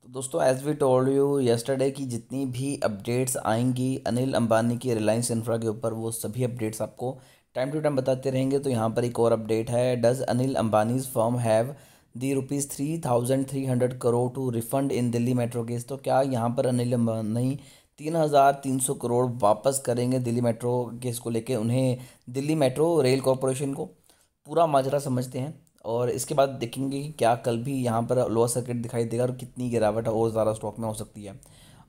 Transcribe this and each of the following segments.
तो दोस्तों as we told you yesterday की जितनी भी अपडेट्स आएंगी अनिल अंबानी की रिलायंस इंफ्रा के ऊपर वो सभी अपडेट्स आपको टाइम टू टाइम बताते रहेंगे। तो यहाँ पर एक और अपडेट है। Does Anil Ambani's firm have the ₹3,300 to refund in Delhi metro case. तो क्या यहाँ पर अनिल अंबानी 3,300 करोड़ वापस करेंगे दिल्ली मेट्रो केस को लेके? उन्हें दिल्ली मेट्रो रेल कॉरपोरेशन को पूरा माजरा समझते हैं और इसके बाद देखेंगे कि क्या कल भी यहाँ पर लोअर सर्किट दिखाई देगा और कितनी गिरावट और ज़्यादा स्टॉक में हो सकती है।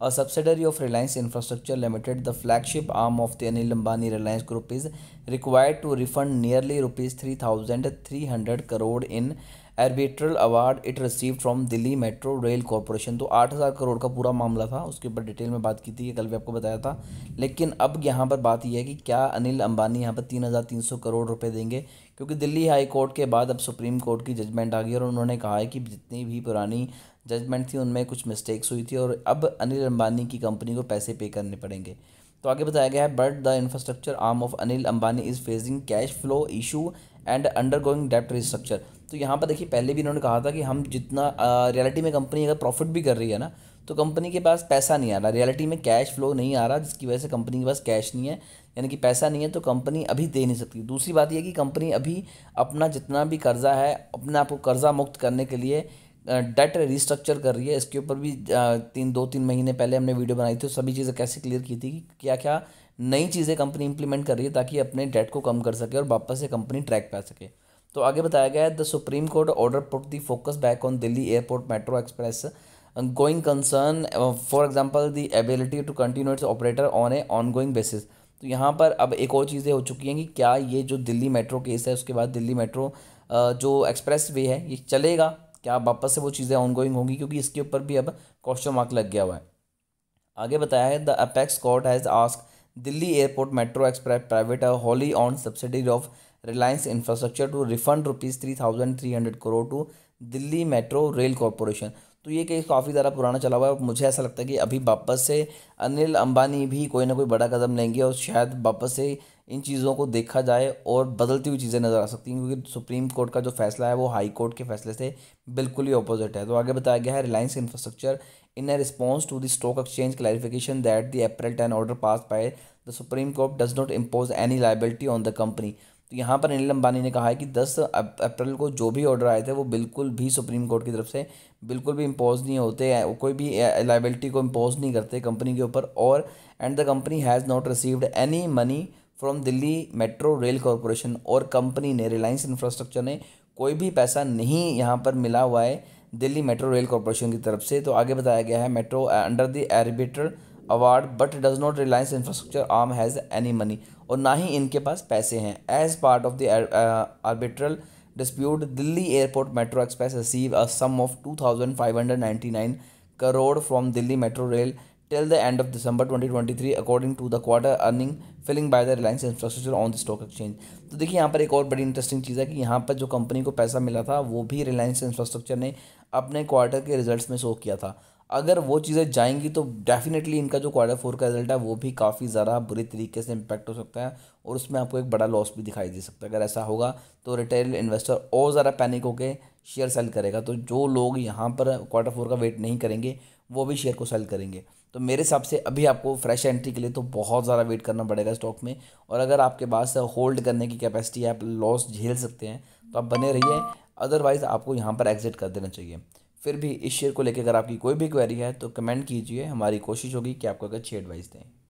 A subsidiary of Reliance Infrastructure Limited the flagship arm of the Anil Ambani Reliance Group is required to refund nearly ₹3,300 in arbitral award it receive from Delhi Metro Rail Corporation. तो 8,000 करोड़ का पूरा मामला था, उसके ऊपर डिटेल में बात की थी, ये कल भी आपको बताया था। लेकिन अब यहाँ पर बात यह है कि क्या अनिल अंबानी यहाँ पर 3,300 करोड़ रुपए देंगे, क्योंकि दिल्ली हाई कोर्ट के बाद अब सुप्रीम कोर्ट की जजमेंट आ गई और उन्होंने कहा है कि जितनी भी पुरानी जजमेंट थी उनमें कुछ मिस्टेक्स हुई थी और अब अनिल अंबानी की कंपनी को पैसे पे करने पड़ेंगे। तो आगे बताया गया है, but the infrastructure arm of Anil Ambani is facing cash flow issue and undergoing डेप्ट रिस्ट्रक्चर। तो यहाँ पर देखिए, पहले भी इन्होंने कहा था कि हम जितना रियलिटी में कंपनी अगर प्रॉफिट भी कर रही है ना, तो कंपनी के पास पैसा नहीं आ रहा, रियलिटी में कैश फ्लो नहीं आ रहा, जिसकी वजह से कंपनी के पास कैश नहीं है, यानी कि पैसा नहीं है, तो कंपनी अभी दे नहीं सकती। दूसरी बात यह कि कंपनी अभी अपना जितना भी कर्जा है अपने आप को कर्जा मुक्त करने के लिए डेट रिस्ट्रक्चर कर रही है। इसके ऊपर भी 2-3 महीने पहले हमने वीडियो बनाई थी, सभी चीज़ें कैसे क्लियर की थी कि क्या क्या नई चीज़ें कंपनी इंप्लीमेंट कर रही है ताकि अपने डेट को कम कर सके और वापस से कंपनी ट्रैक पे आ सके। तो आगे बताया गया है, the Supreme Court order put the focus back on Delhi Airport Metro Express going concern for example the ability to continue its operator on a ongoing basis. तो यहाँ पर अब एक और चीज़ें हो चुकी हैं कि क्या ये जो दिल्ली मेट्रो केस है उसके बाद दिल्ली मेट्रो जो एक्सप्रेस वे है ये चलेगा, क्या वापस से वो चीज़ें ऑनगोइंग होंगी, क्योंकि इसके ऊपर भी अब क्वेश्चन मार्क लग गया हुआ है। आगे बताया है, the apex court has ask Delhi Airport Metro Express Private wholly owned subsidiary of Reliance Infrastructure to refund ₹3,300 to Delhi Metro Rail Corporation. तो ये केस काफ़ी ज़्यादा पुराना चला हुआ है और मुझे ऐसा लगता है कि अभी वापस से अनिल अंबानी भी कोई ना कोई बड़ा कदम लेंगे और शायद वापस से इन चीज़ों को देखा जाए और बदलती हुई चीज़ें नज़र आ सकती हैं, क्योंकि सुप्रीम कोर्ट का जो फैसला है वो हाई कोर्ट के फैसले से बिल्कुल ही ऑपोजिट है। तो आगे बताया गया है, Reliance infrastructure in a response to the stock exchange clarification that the April 10 order passed by the Supreme Court does not impose any liability on the company। तो यहाँ पर अनिल अंबानी ने कहा है कि 10 अप्रैल को जो भी ऑर्डर आए थे वो बिल्कुल भी सुप्रीम कोर्ट की तरफ से बिल्कुल भी इम्पोज नहीं होते हैं, कोई भी लाइबिलिटी को इम्पोज नहीं करते कंपनी के ऊपर। और and the company has not received any money from Delhi Metro Rail corporation. और कंपनी ने, रिलायंस इंफ्रास्ट्रक्चर ने कोई भी पैसा नहीं यहाँ पर मिला हुआ है दिल्ली मेट्रो रेल कॉरपोरेशन की तरफ से। तो आगे बताया गया है, metro under the arbitral award but does not Reliance Infrastructure arm has any money. और ना ही इनके पास पैसे हैं। As part of the arbitral dispute Delhi Airport Metro Express receive a sum of 2,599 crore from Delhi Metro Rail till the end of December 2023 according to the quarter earning filling by the Reliance Infrastructure on the stock exchange। तो देखिए यहाँ पर एक और बड़ी interesting चीज़ है कि यहाँ पर जो कंपनी को पैसा मिला था वो भी रिलायंस इंफ्रास्ट्रक्चर ने अपने क्वार्टर के रिजल्ट्स में शो किया था। अगर वो चीज़ें जाएंगी तो डेफिनेटली इनका जो Q4 का रिजल्ट है वो भी काफ़ी ज़्यादा बुरी तरीके से इम्पैक्ट हो सकता है और उसमें आपको एक बड़ा लॉस भी दिखाई दे सकता है। अगर ऐसा होगा तो रिटेल इन्वेस्टर और ज़्यादा पैनिक होकर शेयर सेल करेगा। तो जो लोग यहाँ पर Q4 का वेट नहीं करेंगे वो भी शेयर को सेल करेंगे। तो मेरे हिसाब से अभी आपको फ्रेश एंट्री के लिए तो बहुत ज़्यादा वेट करना पड़ेगा स्टॉक में। और अगर आपके पास होल्ड करने की कैपेसिटी है, आप लॉस झेल सकते हैं, तो आप बने रहिए, अदरवाइज़ आपको यहाँ पर एग्जिट कर देना चाहिए। फिर भी इस शेयर को लेकर अगर आपकी कोई भी क्वेरी है तो कमेंट कीजिए, हमारी कोशिश होगी कि आपको अच्छी एडवाइस दें।